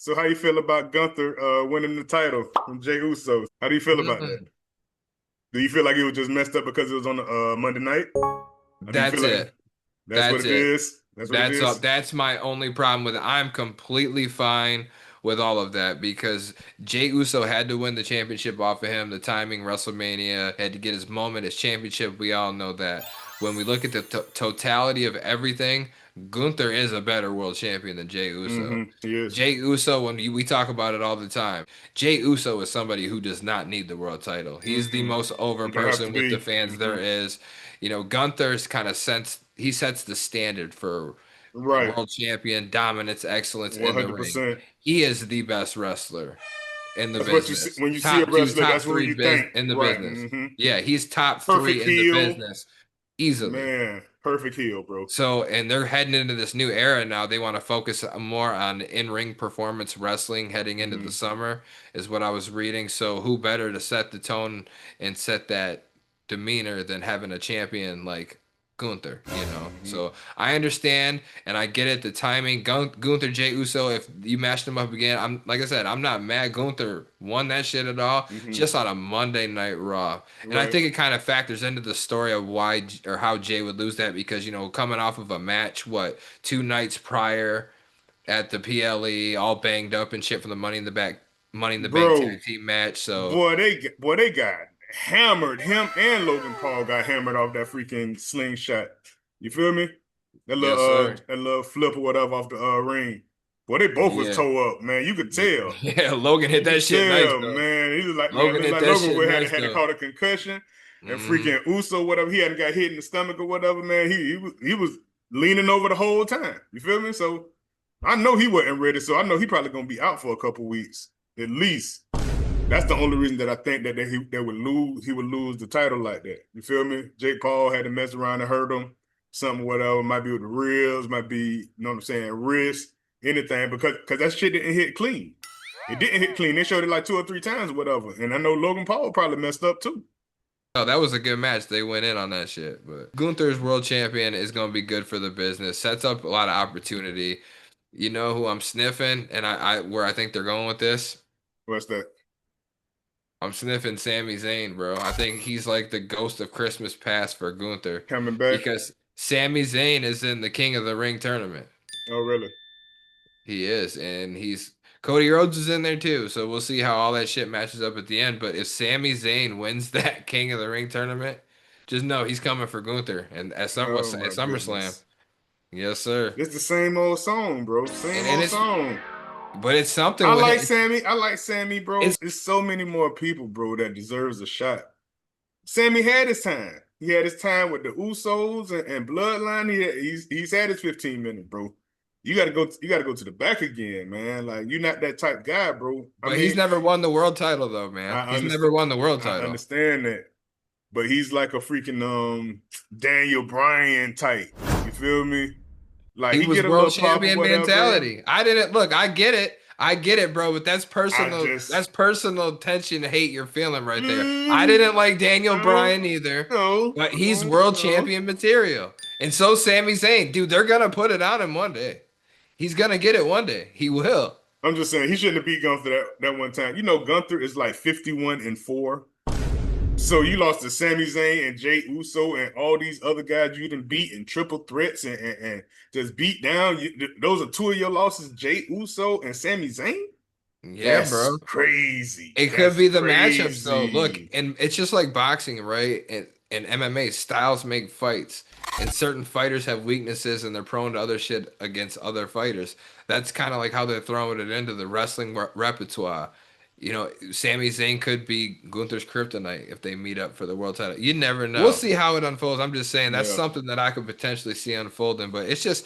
So how you feel about Gunther winning the title from Jey Uso? How do you feel about that? Mm, Do you feel like it was just messed up because it was on Monday night? Or do you feel that's like it. that's what That's it it. is? That's what it That's all. is? That's my only problem with it. I'm completely fine with all of that because Jey Uso had to win the championship off of him. The timing, WrestleMania, had to get his moment, his championship. We all know that. When we look at the totality of everything, Gunther is a better world champion than Jey Uso. He is. Jey Uso, we talk about it all the time. Jey Uso is somebody who does not need the world title. He's the most over You don't have to person with the be. fans there is. Gunther's kind of he sets the standard for Right. world champion, dominance, excellence in the ring. 100%. He is the best wrestler in the That's what you see business. when you see a Top two, wrestler. top That's what three you think. in the Right. business. Yeah, he's top Perfect three in the heel, business easily. man. Perfect heel, bro. So, and they're heading into this new era now. They want to focus more on in-ring performance wrestling heading into the hmm summer, is what I was reading. So, who better to set the tone and set that demeanor than having a champion like Gunther? hmm So, I understand and I get it. The timing, Gunther, Jey Uso, if you match them up again, like I said, I'm not mad Gunther won that shit at all, hmm just on a Monday Night Raw. And I Right. think it kind of factors into the story of why or how Jay would lose that because, coming off of a match, what, 2 nights prior at the PLE, all banged up and shit from the Money in the Bank Bro, tag team match. So, boy, they got hammered. Him and Logan Paul got hammered off that freaking slingshot. You feel me? yes, sir. That little flip or whatever off the ring. Boy, they both was Yeah. toe up, man. You could tell. Yeah, Logan hit You that could shit nice, tell, though. man. He was like, man, Logan looked hit like that Logan shit would have nice, had though. caught a concussion and Hmm. freaking Uso, whatever, he hadn't got hit in the stomach or whatever, man. He was leaning over the whole time. You feel me? So I know he wasn't ready. So I know he probably gonna be out for a couple weeks at least. That's the only reason that I think that he would lose the title like that. You feel me? Jake Paul had to mess around and hurt him, something whatever. Might be with the ribs, might be, you know what I'm saying, wrist, anything, because that shit didn't hit clean. It didn't hit clean. They showed it like 2 or 3 times or whatever. And I know Logan Paul probably messed up too. Oh, that was a good match. They went in on that shit. But Gunther's world champion is going to be good for the business. Sets up a lot of opportunity. You know who I'm sniffing, and where I think they're going with this. What's that? I'm sniffing Sami Zayn, bro. I think he's like the ghost of Christmas past for Gunther Coming back? because Sami Zayn is in the King of the Ring tournament. Oh, really? He is, and Cody Rhodes is in there too. So we'll see how all that shit matches up at the end. But if Sami Zayn wins that King of the Ring tournament, just know he's coming for Gunther and Oh, At my SummerSlam. goodness. Yes, sir. It's the same old song, bro. Same And old it's song. but it's something I with like it. Sammy. I like Sammy, bro. It's There's so many more people, bro, that deserves a shot. Sammy had his time. He had his time with the Usos and Bloodline. He's had his 15 minutes, bro. You gotta go to the back again, man. Like you're not that type guy, bro. I but he's mean, never won the world title though, man. I He's never understand won the world I title. understand that. But he's like a freaking Daniel Bryan type. You feel me? Like He he was get a world little pop or champion whatever. mentality. I didn't look, I get it. I get it, bro, but that's I personal. That's just personal tension, hate you're feeling right there. I mm, didn't like Daniel no, Bryan either, no, but he's no, world no. champion material. And so Sami Zayn, dude, they're gonna put it on him one day. He's gonna get it one day. He will. I'm just saying he shouldn't have beat Gunther that one time. You know, Gunther is like 51-4. So you lost to Sami Zayn and Jey Uso and all these other guys you didn't beat in triple threats and just beat down. Those are two of your losses, Jey Uso and Sami Zayn. Yeah, That's bro. crazy. It could That's be the matchups though. Look, crazy. and it's just like boxing, right? And MMA, styles make fights. And certain fighters have weaknesses and they're prone to other shit against other fighters. That's kind of like how they're throwing it into the wrestling repertoire. Sami Zayn could be Gunther's kryptonite if they meet up for the world title. You never know. We'll see how it unfolds. I'm just saying that's Yeah. something that I could potentially see unfolding. But it's just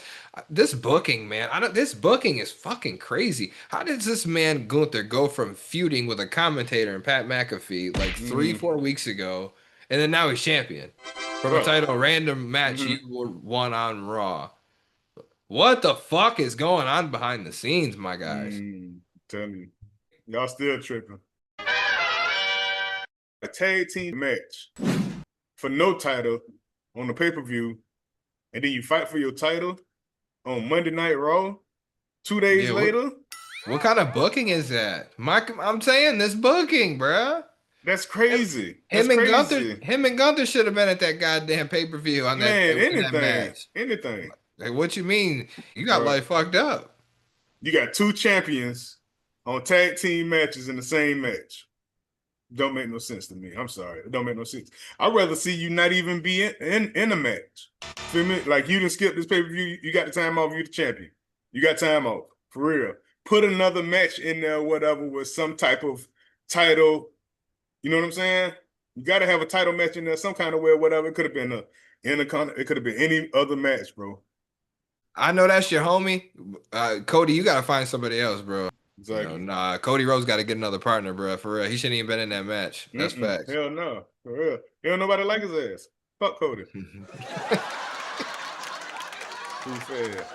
this booking, man. I don't. This booking is fucking crazy. How does this man Gunther go from feuding with a commentator and Pat McAfee like three, hmm 4 weeks ago, and then now he's champion from a Bro. title random match you hmm won on Raw? What the fuck is going on behind the scenes, my guys? Tell me. Y'all still tripping. A tag team match for no title on the pay-per-view, and then you fight for your title on Monday Night Raw 2 days Yeah, later. What kind of booking is that? I'm saying this booking, bruh. That's Him, crazy. That's crazy. Him and Gunther should have been at that goddamn pay-per-view on that Man, in that anything. match. Anything. Like, what you mean? You got Right. like fucked up. You got two champions on tag team matches in the same match. Don't make no sense to me. I'm sorry. It don't make no sense. I'd rather see you not even be in a match. Feel me? Like you didn't skip this pay-per-view. You got the time off, you're the champion. You got time off. For real. Put another match in there, whatever, with some type of title. You know what I'm saying? You got to have a title match in there some kind of way, whatever. It could have been a Intercontinental. It could have been any other match, bro. I know that's your homie. Cody, you gotta find somebody else, bro. Exactly. Nah, Cody Rhodes got to get another partner, bro. For real. He shouldn't even been in that match. That's facts. Hell no. For real. Hell nobody like his ass. Fuck Cody. Too fair.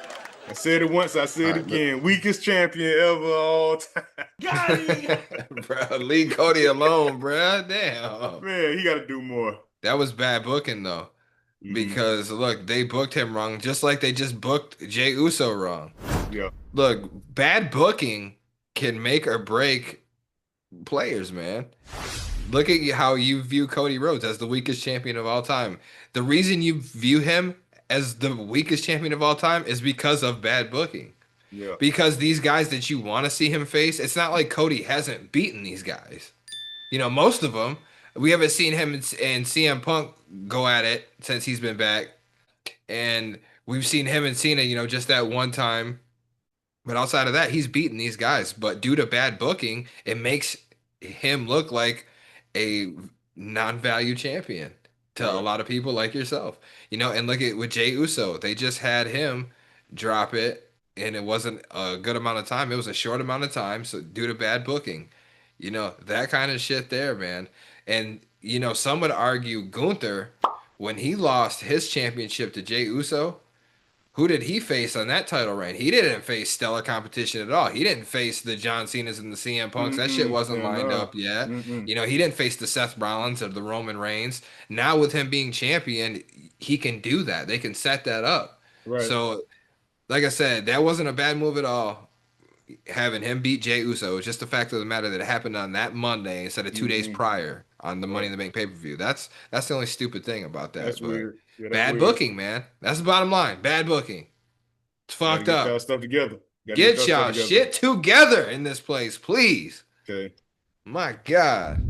I said it once, I said it again. Weakest champion ever all time. Got it. Bro, leave Cody alone, bro. Damn. Man, he got to do more. That was bad booking, though. Because, look, they booked him wrong, just like they just booked Jey Uso wrong. Yeah. Look, bad booking can make or break players, man. Look at how you view Cody Rhodes as the weakest champion of all time. The reason you view him as the weakest champion of all time is because of bad booking. Yeah. Because these guys that you want to see him face, it's not like Cody hasn't beaten these guys. You know, most of them, we haven't seen him and CM Punk go at it since he's been back. And we've seen him and Cena, you know, just that one time. But outside of that, he's beaten these guys. But due to bad booking, it makes him look like a non-value champion to a lot of people like yourself. You know, and look at with Jey Uso, they just had him drop it, and it wasn't a good amount of time. It was a short amount of time, so due to bad booking. You know, that kind of shit there, man. And, you know, some would argue Gunther, when he lost his championship to Jey Uso, who did he face on that title reign? He didn't face stellar competition at all. He didn't face the John Cena's and the CM Punks. That shit wasn't lined up yet. You know, he didn't face the Seth Rollins or the Roman Reigns. Now with him being champion, he can do that. They can set that up. Right. So, like I said, that wasn't a bad move at all. Having him beat Jey Uso. It's just the fact of the matter that it happened on that Monday instead of 2 days prior on the Money in the Bank pay-per-view. That's the only stupid thing about that. That's weird. Yeah, that's bad weird. booking, man. That's the bottom line. Bad booking. It's fucked up. Get y'all stuff together. Get y'all shit together in this place, please. Okay. My God.